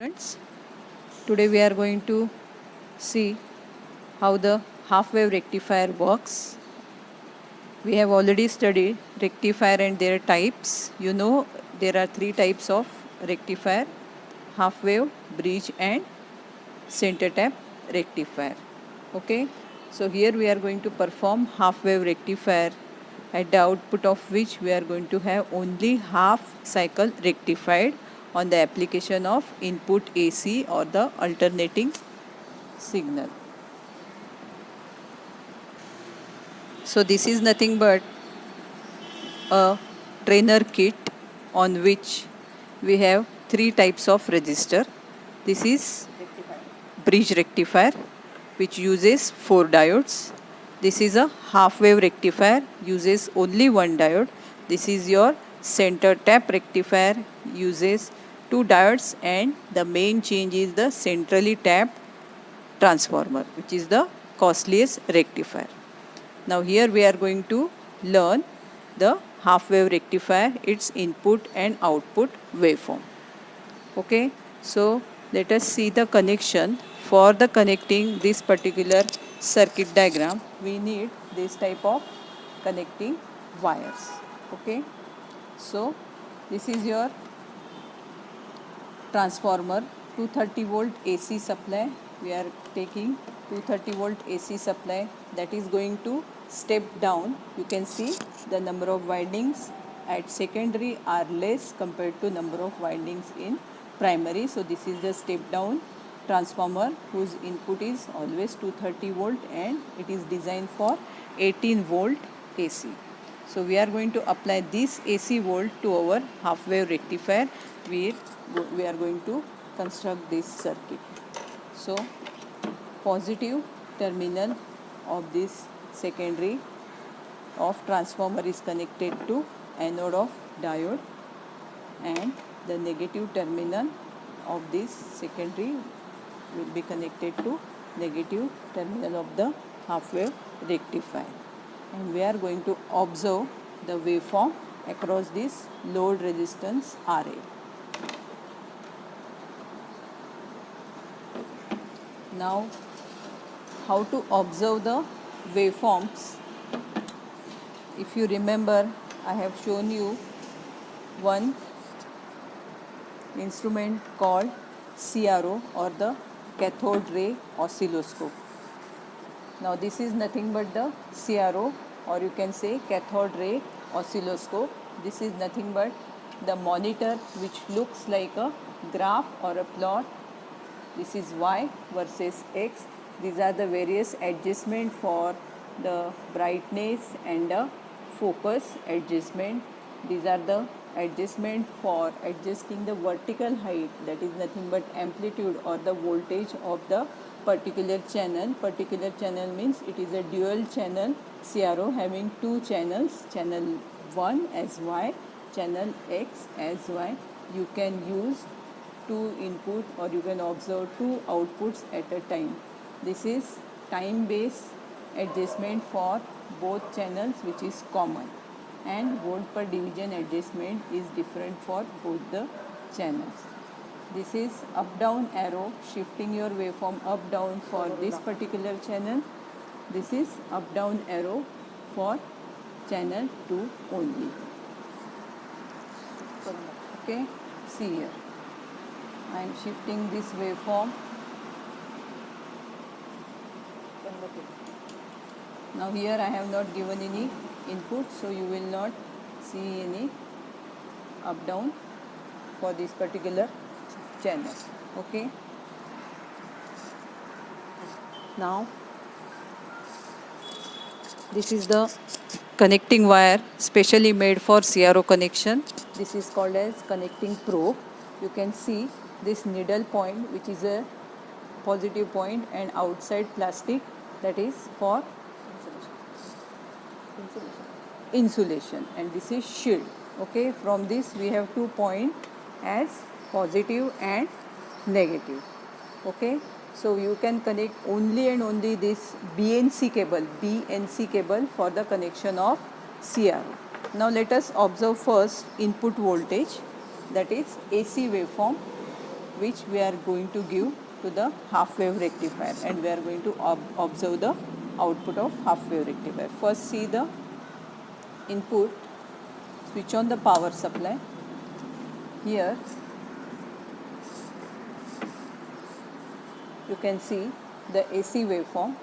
Friends, today we are going to see how the half wave rectifier works. We have already studied rectifier and their types. You know there are three types of rectifier: half wave, bridge and center tap rectifier. Okay, so here we are going to perform half wave rectifier, at the output of which we are going to have only half cycle rectified on the application of input AC or the alternating signal. So this is nothing but a trainer kit on which we have three types of resistor. This is bridge rectifier which uses 4 diodes. This is a half wave rectifier, uses only one diode. This is your center tap rectifier, uses 2 diodes, and the main change is the centrally tapped transformer, which is the costliest rectifier. Now here we are going to learn the half wave rectifier, its input and output waveform. Okay, so let us see the connection. For the connecting this particular circuit diagram, we need this type of connecting wires. Okay, so this is your transformer, 230 volt AC supply. We are taking 230 volt AC supply, that is going to step down. You can see the number of windings at secondary are less compared to number of windings in primary. So this is the step down transformer whose input is always 230 volt and it is designed for 18 volt AC. So we are going to apply this AC volt to our half wave rectifier. We are going to construct this circuit. So positive terminal of this secondary of transformer is connected to anode of diode, and the negative terminal of this secondary will be connected to negative terminal of the half wave rectifier. And we are going to observe the waveform across this load resistance RA. Now, how to observe the waveforms? If you remember, I have shown you one instrument called CRO or the cathode ray oscilloscope. Now this is nothing but the CRO, or you can say cathode ray oscilloscope. This is nothing but the monitor which looks like a graph or a plot. This is Y versus X. These are the various adjustment for the brightness and the focus adjustment. These are the adjustment for adjusting the vertical height, that is nothing but amplitude or the voltage of the particular channel. Particular channel means it is a dual channel CRO having two channels, channel 1 as Y, channel X as Y. You can use two input or you can observe two outputs at a time. This is time based adjustment for both channels, which is common, and volt per division adjustment is different for both the channels. This is up down arrow shifting your waveform up down for this particular channel. This is up down arrow for channel 2 only. Okay, see here, I am shifting this waveform. Now here I have not given any input, so you will not see any up down for this particular channel. Okay, now this is the connecting wire specially made for CRO connection. This is called as connecting probe. You can see this needle point, which is a positive point, and outside plastic, that is for insulation, and this is shield. Okay, from this we have 2 points as positive and negative. Okay, so you can connect only and only this BNC cable for the connection of CRO. Now let us observe first input voltage, that is AC waveform. which we are going to give to the half wave rectifier, and we are going to observe the output of half wave rectifier. First, see the input. Switch on the power supply. Here you can see the AC waveform.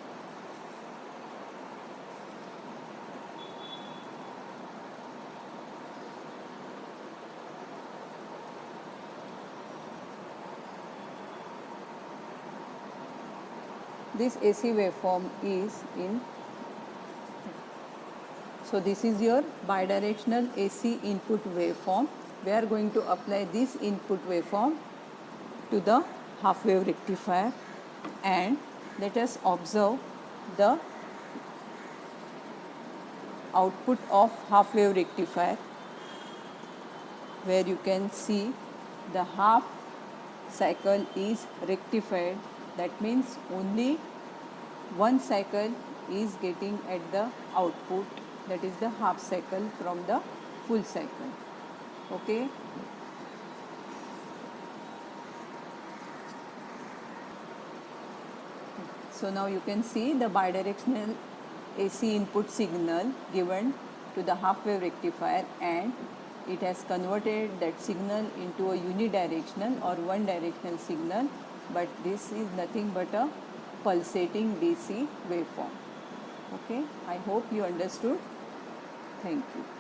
This AC waveform is in, so this is your bidirectional AC input waveform. We are going to apply this input waveform to the half wave rectifier, and let us observe the output of half wave rectifier, where you can see the half cycle is rectified. That means only one cycle is getting at the output, that is the half cycle from the full cycle. Okay. So now you can see the bidirectional AC input signal given to the half wave rectifier, and it has converted that signal into a unidirectional or one directional signal, but this is nothing but a pulsating DC waveform. Okay, I hope you understood. Thank you.